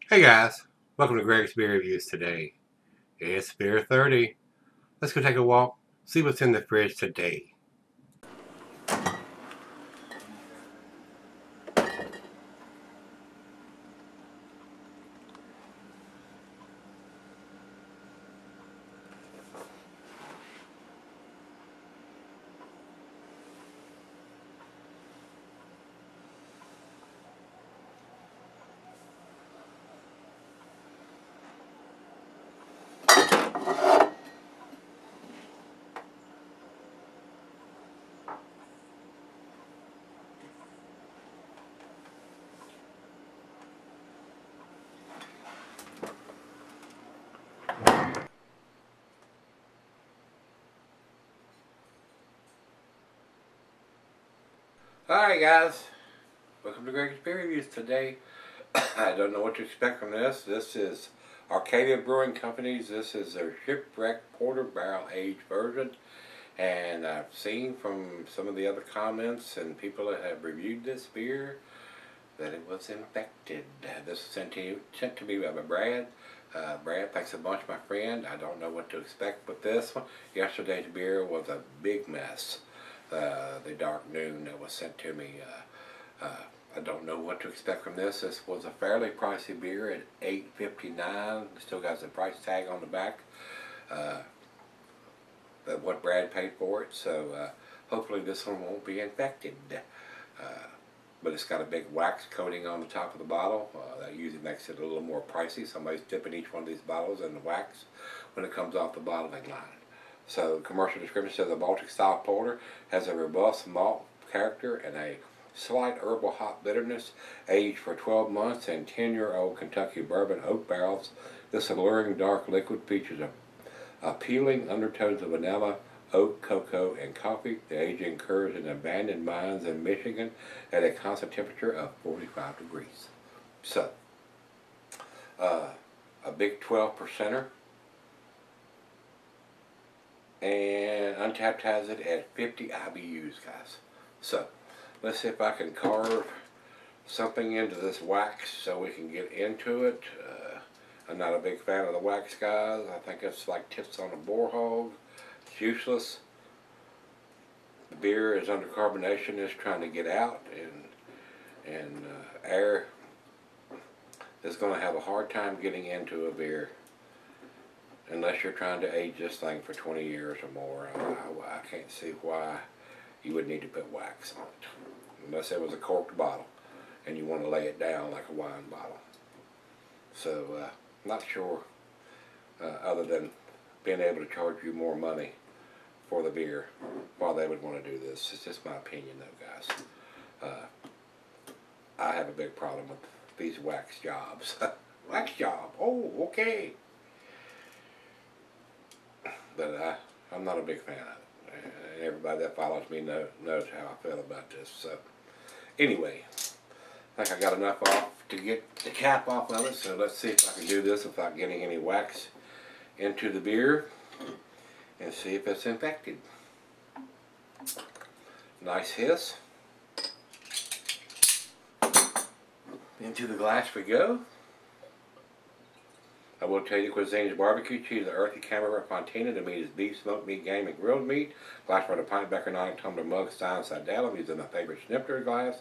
Hey guys, welcome to Gregsbeerreviews today. It's Beer 30. Let's go take a walk, see what's in the fridge today. Alright guys, welcome to Gregsbeerreviews today. I don't know what to expect from this. This is Arcadia Brewing Company's. This is their Shipwreck Porter Barrel Aged version. And I've seen from some of the other comments and people that have reviewed this beer that it was infected. This was sent to me by Brad. Brad, thanks a bunch, my friend. I don't know what to expect with this one. Yesterday's beer was a big mess. The Dark Noon that was sent to me. I don't know what to expect from this. This was a fairly pricey beer at $8.59. Still got the price tag on the back. What Brad paid for it. So hopefully this one won't be infected. But it's got a big wax coating on the top of the bottle. That usually makes it a little more pricey. Somebody's dipping each one of these bottles in the wax when it comes off the bottling line. So commercial description says the Baltic style porter has a robust malt character and a slight herbal hop bitterness, aged for 12 months in 10-year-old Kentucky bourbon oak barrels. This alluring dark liquid features appealing undertones of vanilla, oak, cocoa, and coffee. The aging occurs in abandoned mines in Michigan at a constant temperature of 45 degrees. So, a big 12%er. And Untapped has it at 50 IBUs, guys. So, let's see if I can carve something into this wax so we can get into it. I'm not a big fan of the wax, guys. I think it's like tips on a boar hog. It's useless. The beer is under carbonation. It's trying to get out, and air is going to have a hard time getting into a beer unless you're trying to age this thing for 20 years or more. I can't see why you would need to put wax on it unless it was a corked bottle and you want to lay it down like a wine bottle. So not sure other than being able to charge you more money for the beer why they would want to do this. It's just my opinion though, guys. I have a big problem with these wax jobs. Wax job, oh okay. But I'm not a big fan of it. And everybody that follows me knows how I feel about this. So anyway, I think I got enough off to get the cap off of it. So let's see if I can do this without getting any wax into the beer and see if it's infected. Nice hiss. Into the glass we go. I will tell you, cuisine is barbecue cheese, the earthy camera fontina. The meat is beef, smoked meat, game, and grilled meat. Glass for the pint, becker, 9 tumbler mug, style, and side down. I'm using my favorite snifter glass.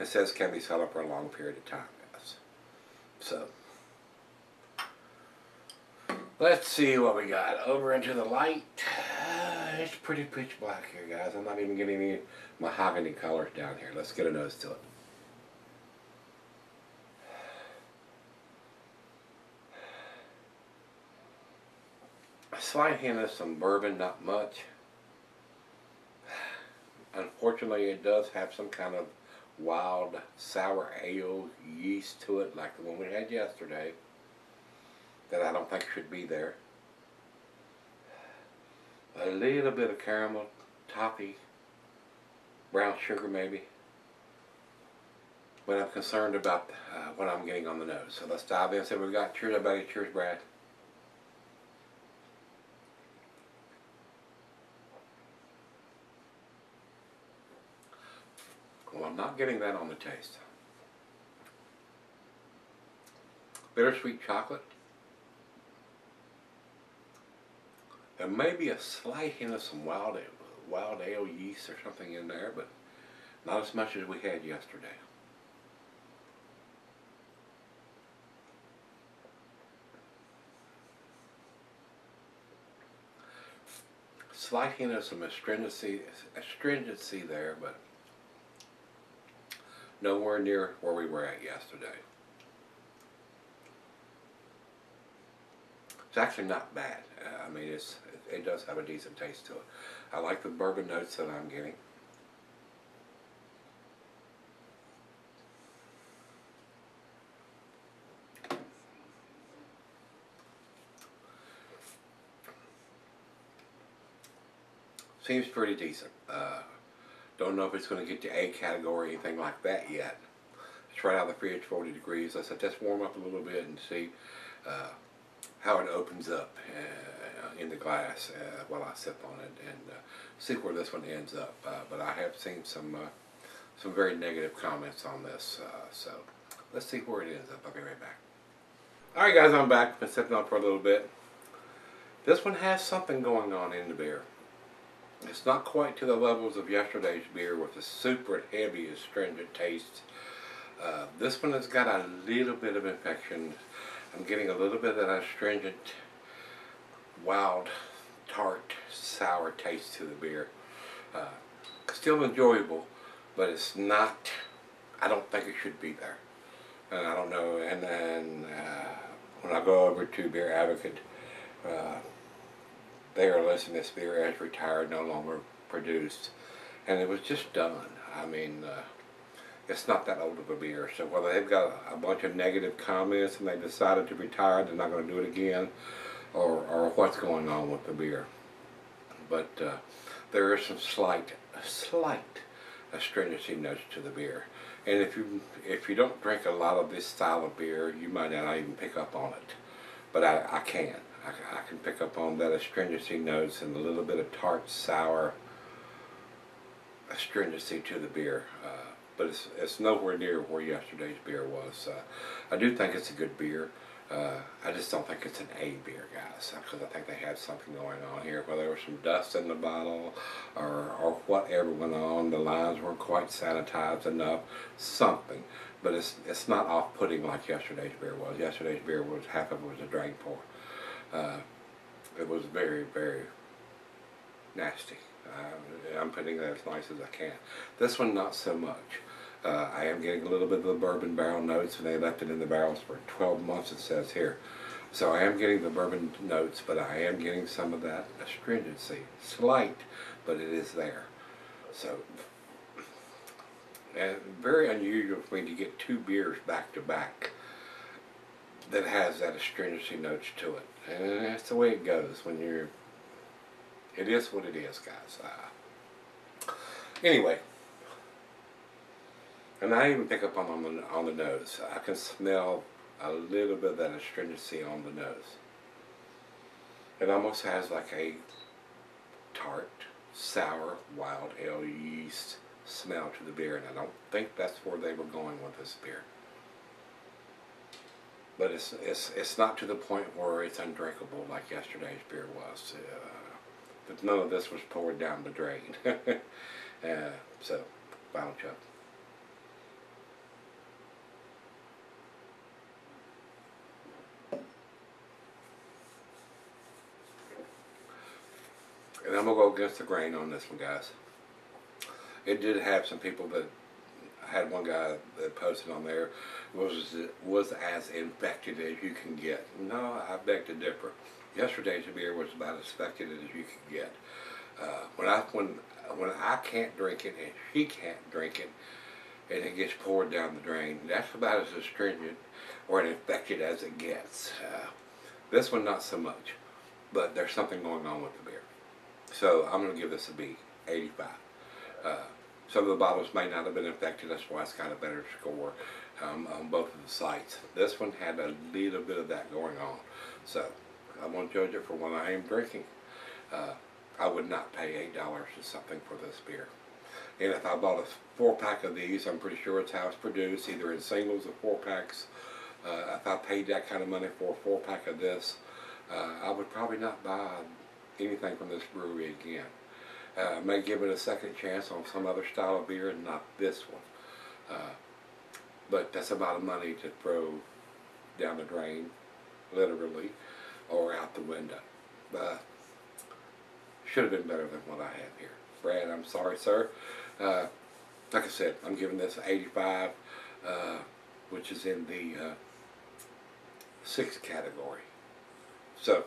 It says can be sold for a long period of time, guys. So, let's see what we got. Over into the light. It's pretty pitch black here, guys. I'm not even getting any mahogany colors down here. Let's get a nose to it. A slight hint of some bourbon, not much. Unfortunately, it does have some kind of wild sour ale yeast to it, like the one we had yesterday, that I don't think should be there. A little bit of caramel, toffee, brown sugar maybe. But I'm concerned about what I'm getting on the nose. So let's dive in. So we've got, cheers everybody, cheers Brad. Well, I'm not getting that on the taste. bittersweet chocolate. There may be a slight hint of some wild ale yeast or something in there, but not as much as we had yesterday. Slight hint of some astringency there, but nowhere near where we were at yesterday. It's actually not bad. I mean, it does have a decent taste to it. I like the bourbon notes that I'm getting. Seems pretty decent. Don't know if it's going to get to A category or anything like that yet. It's right out of the fridge, 40 degrees. I said just warm up a little bit and see how it opens up in the glass while I sip on it, and see where this one ends up. But I have seen some very negative comments on this, so let's see where it ends up. I'll be right back. Alright guys, I'm back. Been sipping on it for a little bit. This one has something going on in the beer. It's not quite to the levels of yesterday's beer with the super heavy astringent taste. This one has got a little bit of infection. I'm getting a little bit of that astringent, wild, tart, sour taste to the beer. Still enjoyable, but it's not, I don't think it should be there. And I don't know, and then when I go over to Beer Advocate, they are listing this beer as retired, no longer produced, and it was just done. I mean, it's not that old of a beer, so whether they've got a bunch of negative comments and they decided to retire, they're not going to do it again, or what's going on with the beer. But there is some slight astringency notes to the beer, and if you don't drink a lot of this style of beer, you might not even pick up on it, but I can. I can pick up on that astringency notes and a little bit of tart, sour astringency to the beer, but it's nowhere near where yesterday's beer was. I do think it's a good beer. I just don't think it's an A beer, guys, because I think they had something going on here, whether there was some dust in the bottle or whatever went on. The lines weren't quite sanitized enough, something. But it's not off-putting like yesterday's beer was. Yesterday's beer was, half of it was a drain pour. It was very, very nasty. I'm putting that as nice as I can. This one, not so much. I am getting a little bit of the bourbon barrel notes, and they left it in the barrels for 12 months, it says here. So I am getting the bourbon notes, but I am getting some of that astringency. Slight, but it is there. So, and very unusual for me to get two beers back to back that has that astringency notes to it. And that's the way it goes when you're, it is what it is, guys. Anyway, and I even pick up on the nose. I can smell a little bit of that astringency on the nose. It almost has like a tart, sour, wild ale yeast smell to the beer, and I don't think that's where they were going with this beer. But it's not to the point where it's undrinkable like yesterday's beer was. But none of this was poured down the drain. So, final chug. And I'm going to go against the grain on this one, guys. It did have some people that, I had one guy that posted on there, was as infected as you can get. No, I beg to differ. Yesterday's beer was about as infected as you can get. When I can't drink it and she can't drink it, and it gets poured down the drain, that's about as astringent or infected as it gets. This one, not so much, but there's something going on with the beer. So I'm going to give this a B, 85. Some of the bottles may not have been infected, that's why it's got a better score on both of the sites. This one had a little bit of that going on. So I'm going to judge it for what I am drinking. I would not pay $8 or something for this beer. And if I bought a 4-pack of these, I'm pretty sure it's how it's produced, either in singles or 4-packs. If I paid that kind of money for a 4-pack of this, I would probably not buy anything from this brewery again. May give it a second chance on some other style of beer and not this one. But that's a lot of money to throw down the drain, literally, or out the window. Should have been better than what I have here. Brad, I'm sorry, sir. Like I said, I'm giving this an 85, which is in the 6th category. So,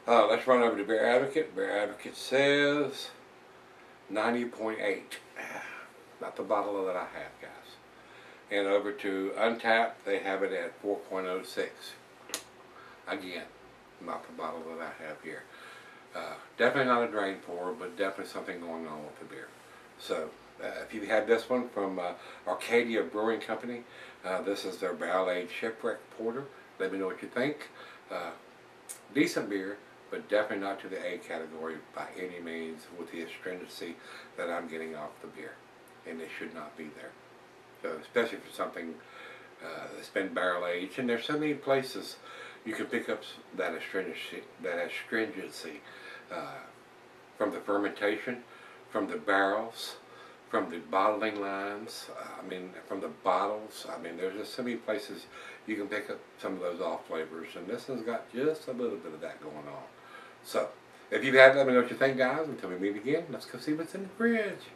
let's run over to Beer Advocate. Beer Advocate says 90.8. Not the bottle that I have, guys. And over to Untapped, they have it at 4.06. Again, not the bottle that I have here. Definitely not a drain pour, but definitely something going on with the beer. So, if you had this one from Arcadia Brewing Company, this is their barrel-aged Shipwreck Porter. Let me know what you think. Decent beer, but definitely not to the A category by any means with the astringency that I'm getting off the beer. And it should not be there. So, especially for something that's been barrel-aged. And there's so many places you can pick up that astringency from the fermentation, from the barrels, from the bottling lines, from the bottles. There's just so many places you can pick up some of those off flavors, and this has got just a little bit of that going on. So, if you've had it, let me know what you think, guys. Until we meet again, let's go see what's in the fridge.